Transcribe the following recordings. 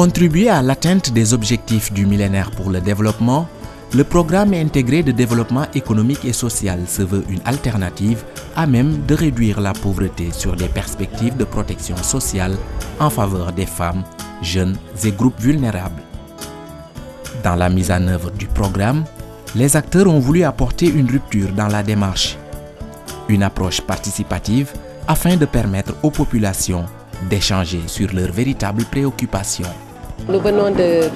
contribuer à l'atteinte des objectifs du millénaire pour le développement, le programme intégré de développement économique et social se veut une alternative à même de réduire la pauvreté sur des perspectives de protection sociale en faveur des femmes, jeunes et groupes vulnérables. Dans la mise en œuvre du programme, les acteurs ont voulu apporter une rupture dans la démarche, une approche participative afin de permettre aux populations d'échanger sur leurs véritables préoccupations. Nous venons de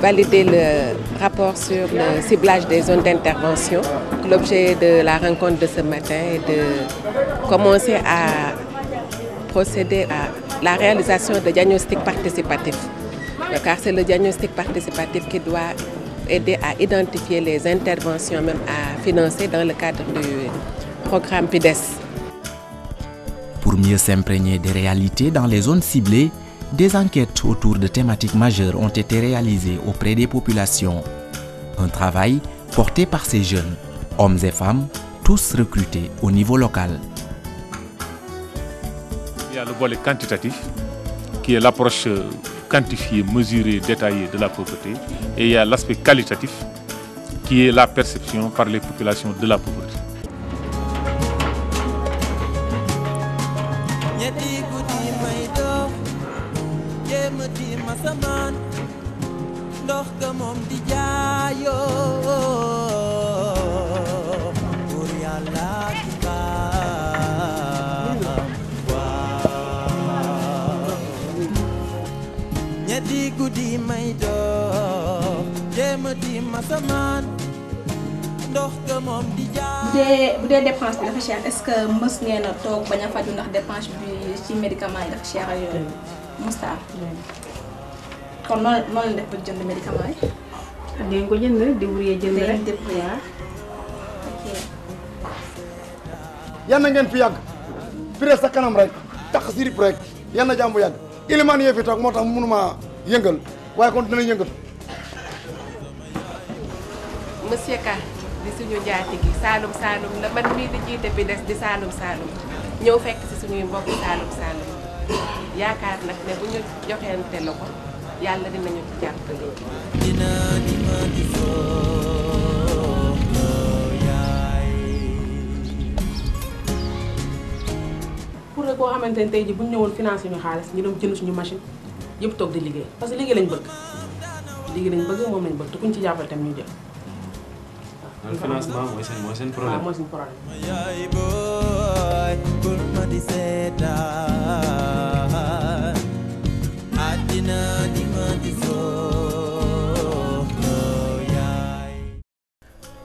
valider le rapport sur le ciblage des zones d'intervention. L'objet de la rencontre de ce matin est de commencer à procéder à la réalisation de diagnostics participatifs. Car c'est le diagnostic participatif qui doit aider à identifier les interventions même à financer dans le cadre du programme PIDES. Pour mieux s'imprégner des réalités dans les zones ciblées, des enquêtes autour de thématiques majeures ont été réalisées auprès des populations. Un travail porté par ces jeunes, hommes et femmes, tous recrutés au niveau local. Il y a le volet quantitatif, qui est l'approche quantifiée, mesurée, détaillée de la pauvreté. Et il y a l'aspect qualitatif, qui est la perception par les populations de la pauvreté. bu dee dépense bi dafa cher est-ce que mës ngeen a toog bañ a faju ndax dépense bi ci médicament yi dafa cher ak yooyu musta kon noonu la def ba jënd médicament yi. dinañ ko jënd débrouiller jënd rek débrouiller. yan na ngeen fi yàgg pire sa kanam rek tax si rip rek yan na jàmbu yàgg ilimaan yee fi toog moo tax mënuma yëngal waaye kon dina yëngal. Monsieur Ka di suñu njaatige Saalum Saalum la man mii di jiite PIDES di Saalum Saalum ñëw fekk ci suñuy mbokk Saalum Saalum yaakaar nag ne bu ñu joxeente la ko yàlla dinañu ci jàppale. pour rek boo xamante ne tey jii bu ñu ñëwoon financé ñu xaalis ñu dem jënd suñu machine yëpp toog di liggéey parce que liggéey lañ bëgg moom lañ bëgg te kuñ ci jàppale tam ñu jël. Le financement mooy seen problème. waaw mooy seen problème.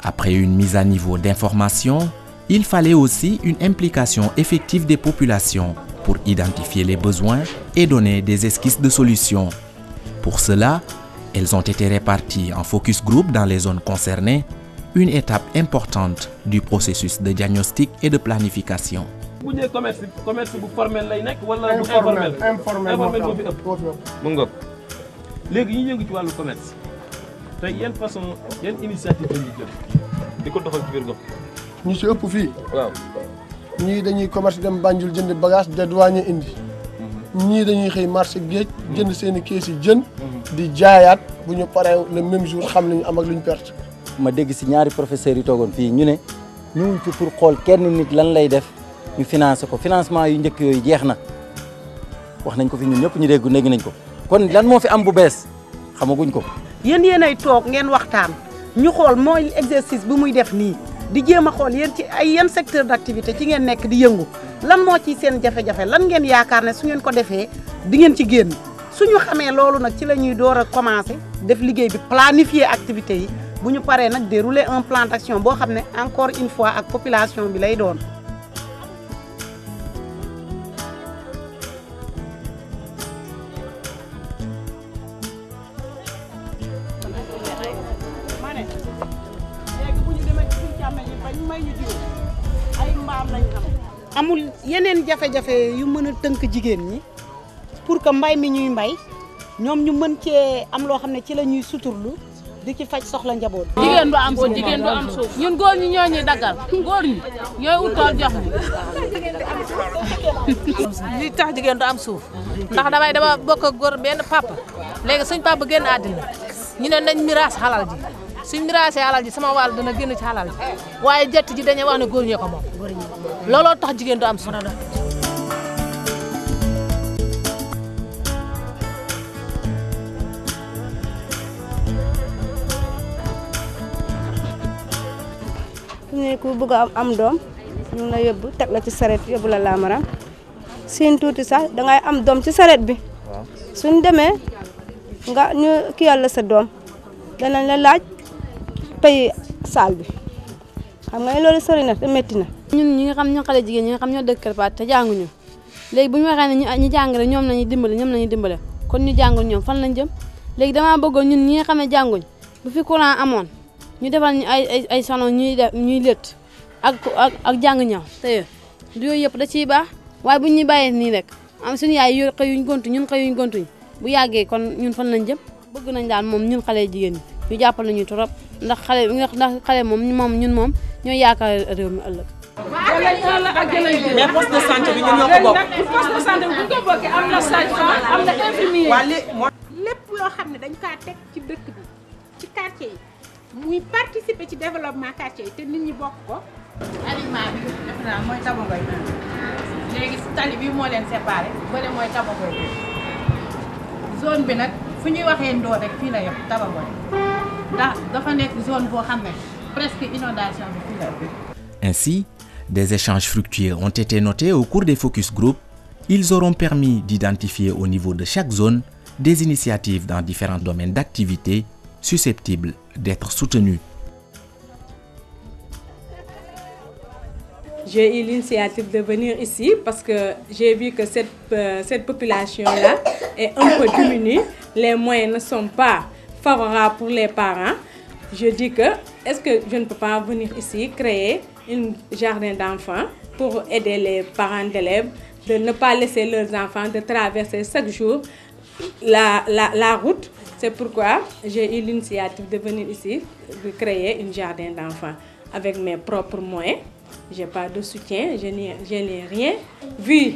Après une mise à niveau d'information, il fallait aussi une implication effective des populations pour identifier les besoins et donner des esquisses de solutions. Pour cela, elles ont été réparties en focus group dans les zones concernées, une étape importante du processus de diagnostic et de planification. bu dee commerce bu formel lay nekk wala bu informel moo fi ëpp mu ngoog léegi ñu yëngu ci wàllu commerce tey yan initiative la ñuy jël di ko doxal ci biir gox ñu si ëpp fii. waaw ñii dañuy commerce dem Banjul jënd bagage de douane indi. ñii dañuy xëy marché géej jënd seen i kees yi jën. di jaayaat bu ñu paree le même jour xam li ñu am ak lu ñu perte. ma dégg si ñaari professeurs yi toogoon fii ñu ne ñu fi pour xool kenn nit lan lay def ñu financé ko financement yu njëkk yooyu jeex na wax nañ ko fi ñun ñëpp ñu dégg nañ ko kon lan moo fi am bu bees xamaguñ ko. yéen yéenay toog ngeen waxtaan ñu xool mooy exercice bi muy def nii di jéem a xool yéen ci ay yan secteur d'activité ci ngeen nekk di yëngu lan moo ci seen jafe-jafe lan ngeen yaakaar ne su ngeen ko defee di ngeen ci génn suñu xamee loolu nag ci la ñuy door a commencer def liggéey bi planifier activités yi. bu ñu paree nag dérouler un plan d'action boo xam ne encore une fois ak population bi lay doon. amul yeneen jafe-jafe yu mën a tënk jigéen ñi pour que mbay mi ñuy mbay ñoom ñu mën cee am loo xam ne ci la ñuy suturlu. di ci faj soxla njaboot. jigéen du am suuf jigéen du am suuf ñun góor ñi ñoo ñuy daggal góor ñi ñooy ut tool jox ñu. li tax jigéen du am suuf ndax dama bokk ak góor benn papa léegi suñ papa génn àddina ñu ne nañ miraas xalal ji suñ miraasee xalal ji sama wàll dana génn ci xalal ji waaye jett ji dañuy wax ne góor ñee ko moom looloo tax jigéen du am solo. ne ku bëgg am doom ñu la yóbbu teg la ci saret yóbbu la laamaram siin tuuti sax dangay am doom ci saret bi suñ demee nga ñu ki yàlla sa doom danañ la laaj pay saal bi xam nga loolu sori na te métti na. ñun ñi nga xam ñu xale jigéen ñi nga xam ñoo dëkk Kër Paate te jànguñu léegi bu ñu waxee ne ñu jàng rek ñoom lañuy dimbale kon ñu jàngul ñoom fan lañ jëm léegi damaa bëggoon ñun ñi nga xam ne jànguñ bu fi courant amoon ñu defal ñu ay salon ñuy lët ak jàng ñaw te yooyu yëpp da ciy baax waaye bu ñu bàyyee nii rek am suñu yaay yu xëyuñ gontu ñun xëyuñ gontuñ bu yàggee kon ñun fan lañ jëm bëgg nañ daal moom ñun xale jigéen ñi ñu jàppal nañu trop ndax xale moom ñun moom ñooy yaakaar réew mi ëllëg. mais poste de santé bi ñun ñoo ko bokk. poste de santé bi bu ñu ko bokkee am na sage-femme am na infirmier. lépp loo xam ne dañ kaa teg ci dëkk bi ci quartier yi muy participer ci développement quartier yi te nit ñi bokk ko. alignement bi def naa mooy Tabagoy léegi tali bi moo leen séparé bële mooy Tabagoy zone bi nag fu ñuy waxee Ndoo rek fii la yem Tabagoy ndax dafa nekk zone boo xam ne presque inondation bi fii la yem. Ainsi, des échanges fructueux ont été notés au cours des focus group. Ils auront permis d'identifier au niveau de chaque zone des initiatives dans différents domaines d'activité susceptibles d'être soutenues. J'ai eu l'initiative de venir ici parce que j'ai vu que cette population-là est un peu diminuée. Les moyens ne sont pas favorables pour les parents. Je dis que, est-ce que je ne peux pas venir ici créer un jardin d'enfants pour aider les parents d'élèves de ne pas laisser leurs enfants de traverser chaque jour la route. C'est pourquoi j'ai eu l'initiative de venir ici, de créer un jardin d'enfants avec mes propres moyens. Je n'ai pas de soutien, je n'ai rien. Vu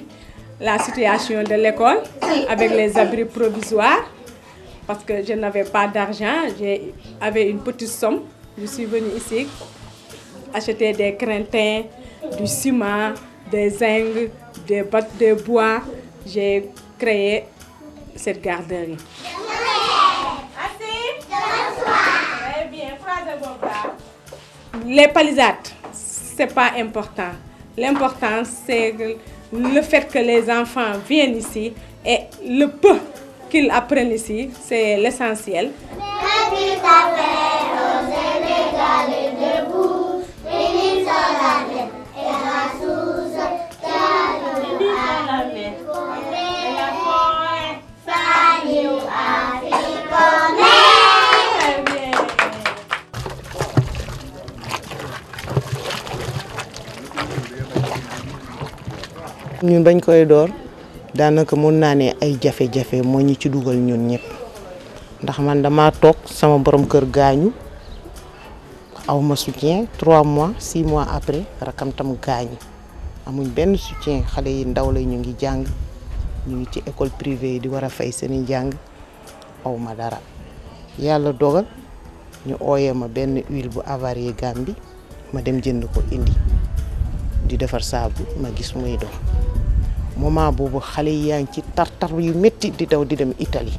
la situation de l'école avec les abris provisoires, parce que je n'avais pas d'argent, j'avais une petite somme. Je suis venue ici acheter des craintins, du ciment, des zinc, des bottes de bois. J'ai créé cette garderie. Les palissades, ce n'est pas important. L'important, c'est le fait que les enfants viennent ici et le peu qu'ils apprennent ici, c'est l'essentiel. ñun bañ koy door daanaka mun naa ne ay jafe-jafe moo ñu ci dugal ñun ñëpp ndax man dama toog sama borom kër gaañu aw ma soutien 3 mois 6 mois après rakam tam gaañu amuñ benn soutien xale yi ndaw la ñu ngi jàng ñu ngi ci école privée yi di war a fay seeni jàng aw ma dara yàlla dogal ñu ooyee ma benn huile bu avarié Gambie ma dem jënd ko indi di defar saabu ma gis muy dox moment boobu xale yi yaa ngi ci tartar yu métti di daw di dem Italie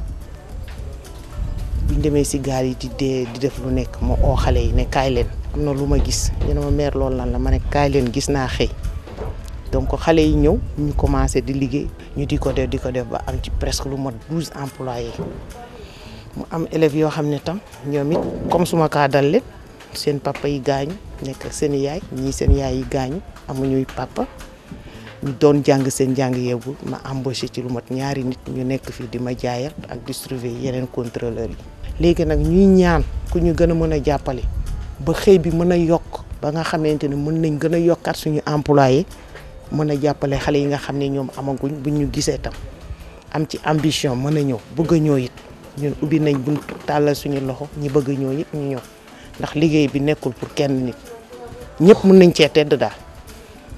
buñ demee si gaal yi di dee di def lu nekk ma oo xale yi ne kaay leen am na lu ma gis ñu ne ma mère loolu lan la ma ne kaay leen gis naa xëy donc xale yi ñëw ñu commencé di liggéey ñu di ko def ba am ci presque lu mot 12 employés mu am élèves yoo xam ne tam ñoom it comme suma kaa dal leen seen papa yi gaañu nekk ak seen yaay ñii seen yaay yi gaañu amuñuy papa ñu doon jàng seen jàng yeegul ma embauché ci lu mat 2 nit ñu nekk fii di ma jaayal ak distribuer yeneen contrôleurs yi. léegi nag ñuy ñaan ku ñu gën a mën a jàppale ba xëy bi mën a yokk ba nga xamante ne mën nañ gën a yokkaat suñu employé mën a jàppale xale yi nga xam ne ñoom amaguñ buñ ñu gisee tam am ci ambition mën a ñëw bëgg a ñëw it ñun ubbi nañ buntu tàllal suñu loxo ñi bëgg a ñëw it ñu ñëw ndax liggéey bi nekkul pour kenn nit ñëpp mën nañ cee tedd daal.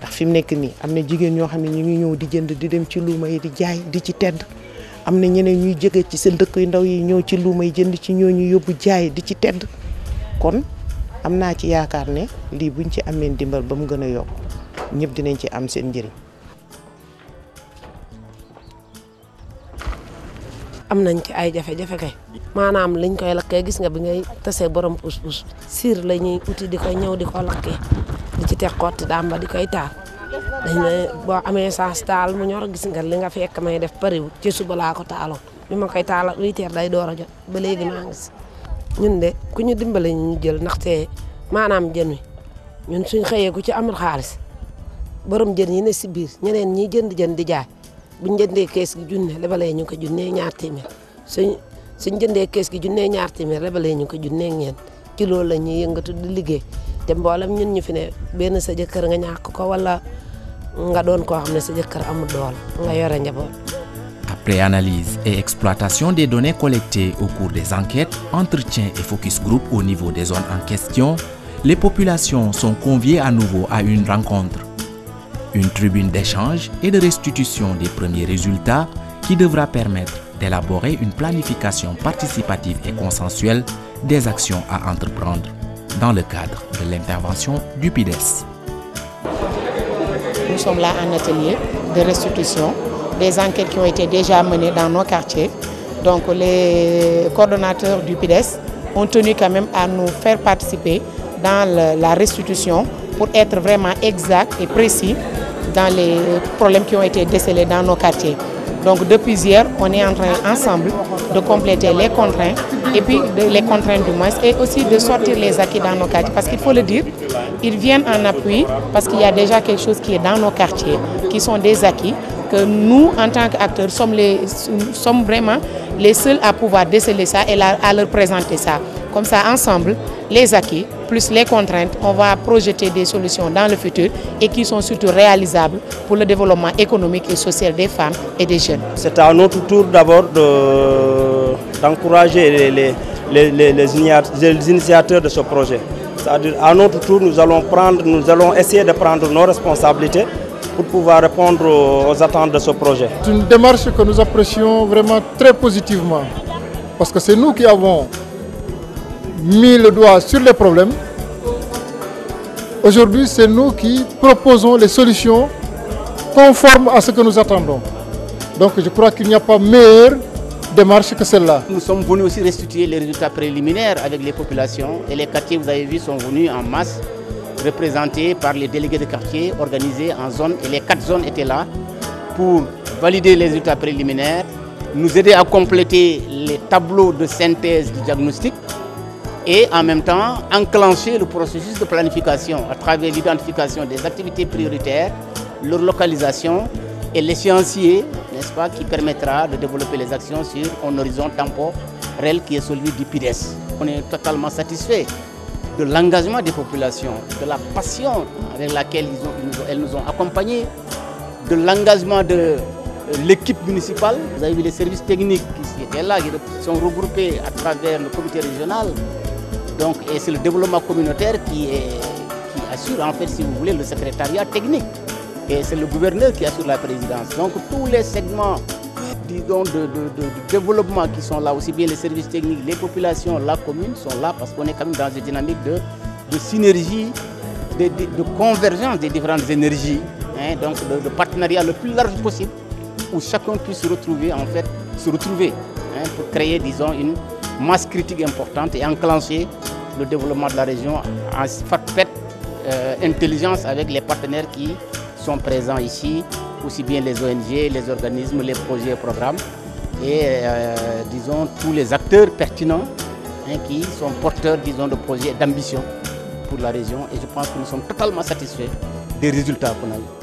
ndax fi mu nekk nii am na jigéen ñoo xam ne ñu ngi ñëw di jënd di dem ci luuma yi di jaay di ci tedd am na ñeneen ñuy jóge ci seen dëkk yu ndaw yi ñëw ci luuma yi jënd ci ñooñu yóbbu jaay di ci tedd kon am naa ci yaakaar ne lii buñ ci amee ndimbal ba mu gën a yokk ñëpp dinañ ci am seen njëriñ. am nañ ci ay jafe-jafe kay maanaam liñ koy lakkee gis nga bi ngay tasee borom puus-puus siir la ñuy uti di koy ñëw di ko lakkee di ci teg xotti dàmba di koy taal dañ ne boo amee saas taal mu ñor gis nga li nga fekk may def pariwul ci suba laa ko taaloon bi ma koy taal 8 heures day door a jot ba léegi maa ngi si ñun de ku ñu dimbale ñu jël ndaxte maanaam jën wi ñun suñ xëyee ku ci amul xaalis borom jën yi ne si biir ñeneen ñiy jënd jën di jaay buñ jëndee kees gi junne lebalee ñu ko junnee ñaar téeméer suñ jëndee kees gi junnee ñaar téeméer lebalee ñu ko junnee ñeent ci loolu la ñuy yëngatu di liggéey te mboolem ñun ñu fi ne benn sa jëkkër nga ñàkk ko wala nga doon koo xam ne sa jëkkër amul dool nga yore njaboot. Après analyse et exploitation des données collectées au cours des enquêtes, entretiens et focus group au niveau des zones en question, les populations sont conviées à nouveau à une rencontre. Une tribune d'échange et de restitution des premiers résultats qui devra permettre d'élaborer une planification participative et consensuelle des actions à entreprendre dans le cadre de l'intervention du PIDES. Nous sommes là en atelier de restitution, des enquêtes qui ont été déjà menées dans nos quartiers. Donc les coordonnateurs du PIDES ont tenu quand même à nous faire participer dans la restitution pour être vraiment exact et précis dans les problèmes qui ont été décelés dans nos quartiers. Donc depuis hier, on est en train ensemble de compléter les contraintes, et puis les contraintes du moins, et aussi de sortir les acquis dans nos quartiers. Parce qu'il faut le dire, ils viennent en appui parce qu'il y a déjà quelque chose qui est dans nos quartiers, qui sont des acquis, que nous, en tant qu'acteurs, sommes vraiment les seuls à pouvoir déceler ça et à leur présenter ça. Comme ça, ensemble, les acquis, plus les contraintes, on va projeter des solutions dans le futur et qui sont surtout réalisables pour le développement économique et social des femmes et des jeunes. C'est à notre tour d'abord d'encourager les initiateurs de ce projet. C'est-à-dire à notre tour, nous allons essayer de prendre nos responsabilités pour pouvoir répondre aux attentes de ce projet. C'est une démarche que nous apprécions vraiment très positivement parce que c'est nous qui avons mis le doigt sur les problèmes. Aujourd'hui, c'est nous qui proposons les solutions conformes à ce que nous attendons. Donc je crois qu'il n'y a pas meilleure démarche que celle-là. Nous sommes venus aussi restituer les résultats préliminaires avec les populations et les quartiers, vous avez vu, sont venus en masse, représentés par les délégués de quartier organisés en zones, et les 4 zones étaient là pour valider les résultats préliminaires, nous aider à compléter les tableaux de synthèse du diagnostic et en même temps enclencher le processus de planification à travers l'identification des activités prioritaires, leur localisation et l'échéancier, n'est-ce pas, qui permettra de développer les actions sur un horizon temporel qui est celui du PIDES. On est totalement satisfait de l'engagement des populations, de la passion avec laquelle elles nous ont accompagnés, de l'engagement de l'équipe municipale. Vous avez vu les services techniques qui étaient là, qui sont regroupés à travers le comité régional. Donc, et c'est le développement communautaire qui assure, en fait, si vous voulez, le secrétariat technique. Et c'est le gouverneur qui assure la présidence. Donc tous les segments, disons, de développement qui sont là, aussi bien les services techniques, les populations, la commune, sont là parce qu'on est quand même dans une dynamique de synergie, de convergence des différentes énergies, hein, donc de partenariat le plus large possible, où chacun puisse se retrouver, hein, pour créer, disons, une masse critique importante et enclencher le développement de la région en faite intelligence avec les partenaires qui sont présents ici, aussi bien les ONG, les organismes, les projets et programmes, et disons tous les acteurs pertinents, hein, qui sont porteurs, disons, de projets d'ambition pour la région. Et je pense que nous sommes totalement satisfaits des résultats qu'on a eu.